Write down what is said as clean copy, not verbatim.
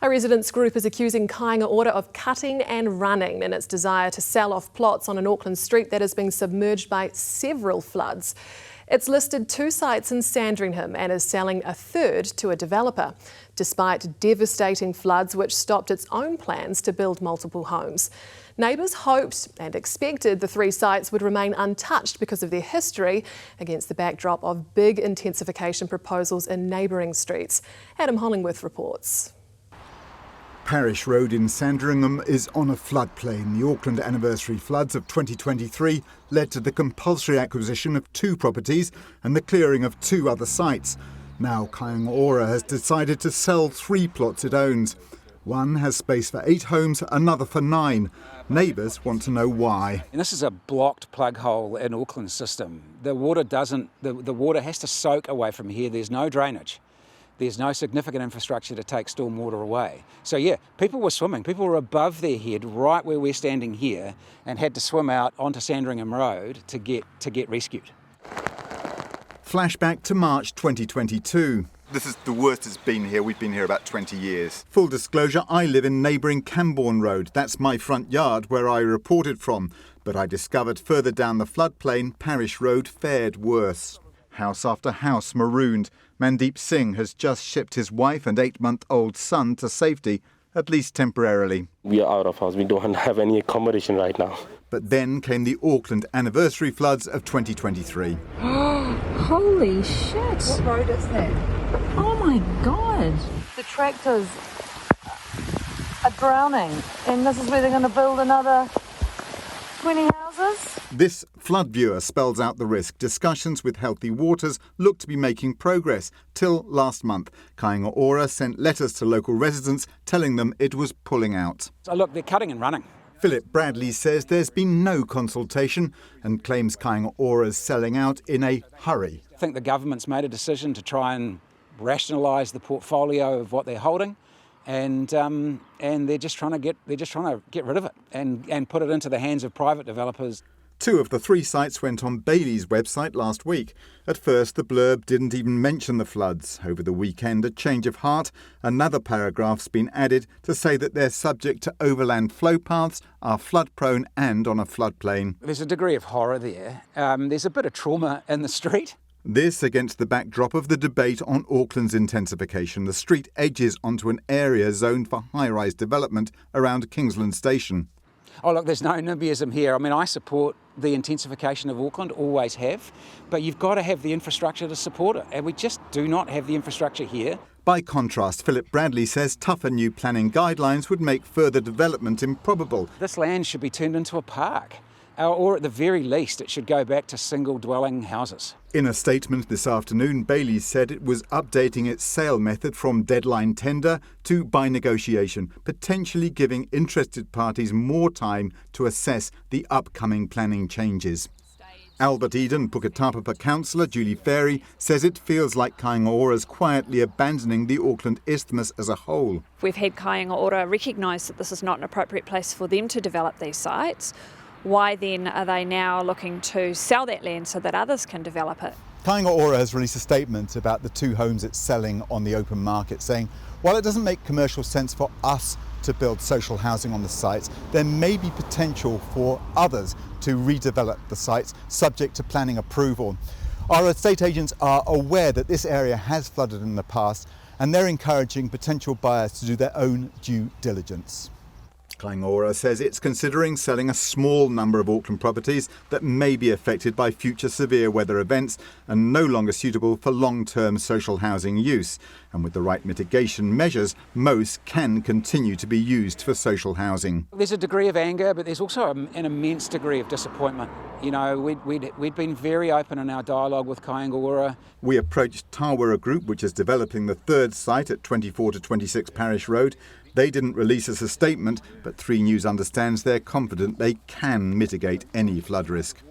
A residents' group is accusing Kāinga Ora of cutting and running in its desire to sell off plots on an Auckland street that is being submerged by several floods. It's listed 2 sites in Sandringham and is selling a third to a developer, despite devastating floods which stopped its own plans to build multiple homes. Neighbours hoped and expected the 3 sites would remain untouched because of their history, against the backdrop of big intensification proposals in neighbouring streets. Adam Hollingworth reports. Parish Road in Sandringham is on a floodplain. The Auckland anniversary floods of 2023 led to the compulsory acquisition of 2 properties and the clearing of 2 other sites. Now Kainga Ora has decided to sell 3 plots it owns. One has space for 8 homes, another for 9. Neighbours want to know why. And this is a blocked plug hole in Auckland's system. The water has to soak away from here. There's no drainage. There's no significant infrastructure to take storm water away. So yeah, people were swimming. People were above their head right where we're standing here and had to swim out onto Sandringham Road to get rescued. Flashback to March 2022. This is the worst it's been here. We've been here about 20 years. Full disclosure, I live in neighbouring Camborne Road. That's my front yard where I reported from. But I discovered further down the floodplain, Parish Road fared worse. House after house marooned. Mandeep Singh has just shipped his wife and 8-month-old son to safety, at least temporarily. We are out of house. We don't have any accommodation right now. But then came the Auckland anniversary floods of 2023. Holy shit! What road is that? Oh my God! The tractors are drowning, and this is where they're going to build another 20 houses? This flood viewer spells out the risk. Discussions with Healthy Waters look to be making progress. Till last month, Kainga Ora sent letters to local residents telling them it was pulling out. So look, they're cutting and running. Philip Bradley says there's been no consultation and claims Kainga Ora's selling out in a hurry. I think the government's made a decision to try and rationalise the portfolio of what they're holding, and they're just trying to get rid of it and put it into the hands of private developers. 2 of the 3 sites went on Bailey's website last week. At first, the blurb didn't even mention the floods. Over the weekend, a change of heart. Another paragraph's been added to say that they're subject to overland flow paths, are flood-prone and on a floodplain. There's a degree of horror there. There's a bit of trauma in the street. This against the backdrop of the debate on Auckland's intensification. The street edges onto an area zoned for high-rise development around Kingsland Station. Oh look, there's no NIMBYism here. I mean, I support the intensification of Auckland, always have, but you've got to have the infrastructure to support it, and we just do not have the infrastructure here. By contrast, Philip Bradley says tougher new planning guidelines would make further development improbable. This land should be turned into a park, or at the very least, it should go back to single-dwelling houses. In a statement this afternoon, Bailey said it was updating its sale method from deadline tender to by negotiation, potentially giving interested parties more time to assess the upcoming planning changes. Albert Eden Puketapapa councillor Julie Ferry says it feels like Kainga Ora's quietly abandoning the Auckland Isthmus as a whole. We've had Kainga Ora recognise that this is not an appropriate place for them to develop these sites. Why then are they now looking to sell that land so that others can develop it? Kainga Ora has released a statement about the 2 homes it's selling on the open market, saying while it doesn't make commercial sense for us to build social housing on the sites, there may be potential for others to redevelop the sites subject to planning approval. Our estate agents are aware that this area has flooded in the past, and they're encouraging potential buyers to do their own due diligence. Kainga Ora says it's considering selling a small number of Auckland properties that may be affected by future severe weather events and no longer suitable for long-term social housing use. And with the right mitigation measures, most can continue to be used for social housing. There's a degree of anger, but there's also an immense degree of disappointment. You know, we'd been very open in our dialogue with Kainga Ora. We approached Tāwara Group, which is developing the 3rd site at 24 to 26 Parish Road. They didn't release us a statement, but 3 News understands they're confident they can mitigate any flood risk.